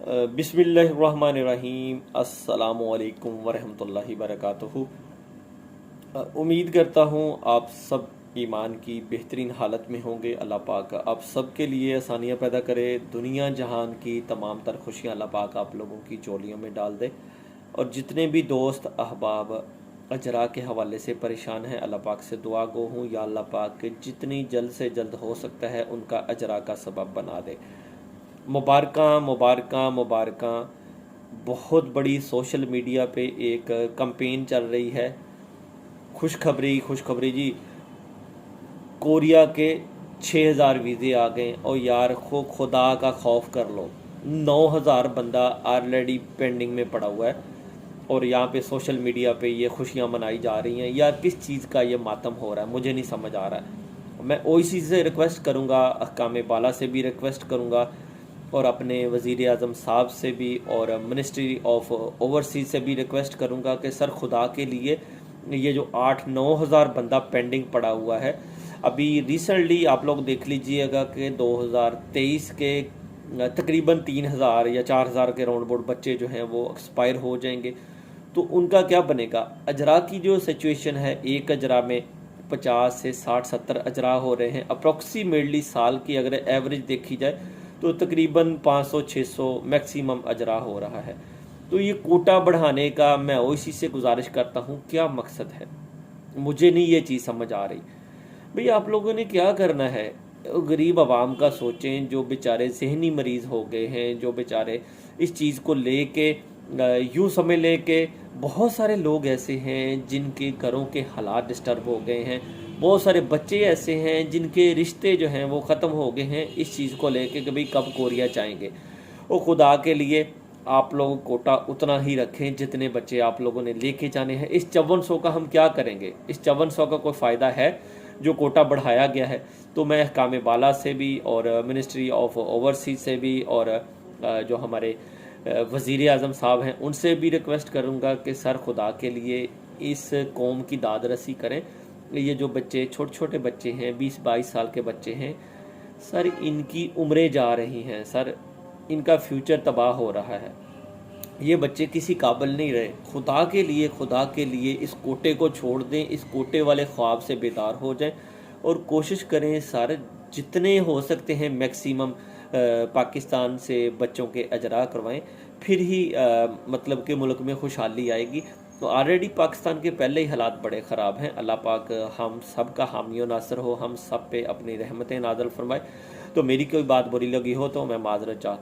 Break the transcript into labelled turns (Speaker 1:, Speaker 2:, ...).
Speaker 1: बिस्मिल्लाहिर्रहमानिर्रहीम अस्सलामुअलैकुम वरहमतुल्लाहि वबरकातुहू। उम्मीद करता हूँ आप सब ईमान की बेहतरीन हालत में होंगे। अल्लाह पाक आप सब के लिए आसानियाँ पैदा करे, दुनिया जहान की तमाम तर खुशियाँ अल्लाह पाक आप लोगों की चोलियों में डाल दे। और जितने भी दोस्त अहबाब अजरा के हवाले से परेशान हैं, अल्लाह पाक से दुआ गो हूँ या अल्लाह पाक जितनी जल्द से जल्द हो सकता है उनका अजरा का सबब बना दे। मुबारकां मुबारकां मुबारकां। बहुत बड़ी सोशल मीडिया पे एक कंपेन चल रही है। खुशखबरी खुशखबरी जी, कोरिया के 6000 वीज़े आ गए। और यार खुदा का खौफ कर लो, 9000 बंदा ऑलरेडी पेंडिंग में पड़ा हुआ है। और यहाँ पे सोशल मीडिया पे ये खुशियाँ मनाई जा रही हैं। यार किस चीज़ का ये मातम हो रहा है, मुझे नहीं समझ आ रहा है। मैं ओईसी से रिक्वेस्ट करूँगा, अहकाम बाला से भी रिक्वेस्ट करूँगा और अपने वज़ीर आज़म साहब से भी और मिनिस्ट्री ऑफ ओवरसीज से भी रिक्वेस्ट करूँगा कि सर खुदा के लिए ये जो 8-9 हज़ार बंदा पेंडिंग पड़ा हुआ है, अभी रिसेंटली आप लोग देख लीजिएगा कि 2023 के तकरीबन 3000 या 4000 के राउंड बोर्ड बच्चे जो हैं वो एक्सपायर हो जाएंगे। तो उनका क्या बनेगा। अजरा की जो सिचुएशन है, एक अजरा में 50 से 60-70 अजरा हो रहे हैं अप्रॉक्सीमेटली। साल की अगर एवरेज देखी जाए तो तकरीबन 500-600 मैक्सिमम अजरा हो रहा है। तो ये कोटा बढ़ाने का मैं ओईसी से गुजारिश करता हूँ, क्या मकसद है मुझे नहीं ये चीज़ समझ आ रही। भाई आप लोगों ने क्या करना है, गरीब आवाम का सोचें, जो बेचारे जहनी मरीज़ हो गए हैं, जो बेचारे इस चीज़ को लेके यूँ समझ ले के बहुत सारे लोग ऐसे हैं जिनके घरों के हालात डिस्टर्ब हो गए हैं। बहुत सारे बच्चे ऐसे हैं जिनके रिश्ते जो हैं वो ख़त्म हो गए हैं इस चीज़ को लेके कि भाई कब कोरिया जाएंगे। वो खुदा के लिए आप लोग कोटा उतना ही रखें जितने बच्चे आप लोगों ने लेके जाने हैं। इस 5400 का हम क्या करेंगे, इस 5400 का कोई फ़ायदा है जो कोटा बढ़ाया गया है। तो मैं अहकाम बाला से भी और मिनिस्ट्री ऑफ ओवरसीज से भी और जो हमारे वज़ीर आज़म साहब हैं उनसे भी रिक्वेस्ट करूँगा कि सर खुदा के लिए इस कौम की दाद रसी करें। ये जो बच्चे छोटे छोटे बच्चे हैं, 20-22 साल के बच्चे हैं सर, इनकी उम्रें जा रही हैं सर, इनका फ्यूचर तबाह हो रहा है। ये बच्चे किसी काबिल नहीं रहे। खुदा के लिए, खुदा के लिए इस कोटे को छोड़ दें, इस कोटे वाले ख्वाब से बेदार हो जाएं और कोशिश करें सर जितने हो सकते हैं मैक्सिमम पाकिस्तान से बच्चों के अजरा करवाएं। फिर ही मतलब कि मुल्क में खुशहाली आएगी। तो ऑलरेडी पाकिस्तान के पहले ही हालात बड़े ख़राब हैं। अल्लाह पाक हम सब का हामी नासर हो, हम सब पे अपनी रहमतें नाज़िल फरमाए। तो मेरी कोई बात बुरी लगी हो तो मैं माजरत चाहता